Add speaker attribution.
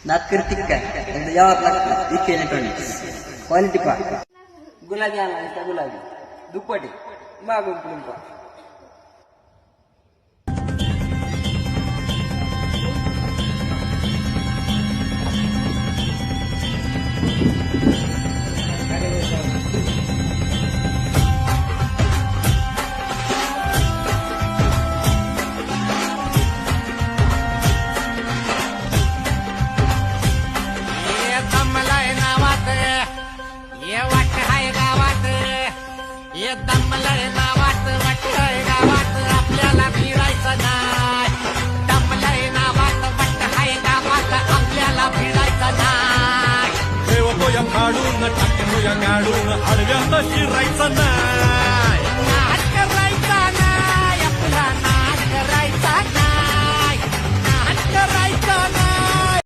Speaker 1: नात करते काय एकदा यावं लागतं इके इलेक्ट्रॉनिक्स क्वालिटी पहा. गुलाबी आला त्या गुलाबी दुप्पटे मागून पुढून पहा.
Speaker 2: दमलय नावात वाटय गावात आपल्याला भिडायचं नाही. दमलय नावात वाटय गावात आपल्याला भिडायचं नाही.
Speaker 3: ठेवतो या फाडून टाकतो या गाडून आडव्यात शिरायचं नाही.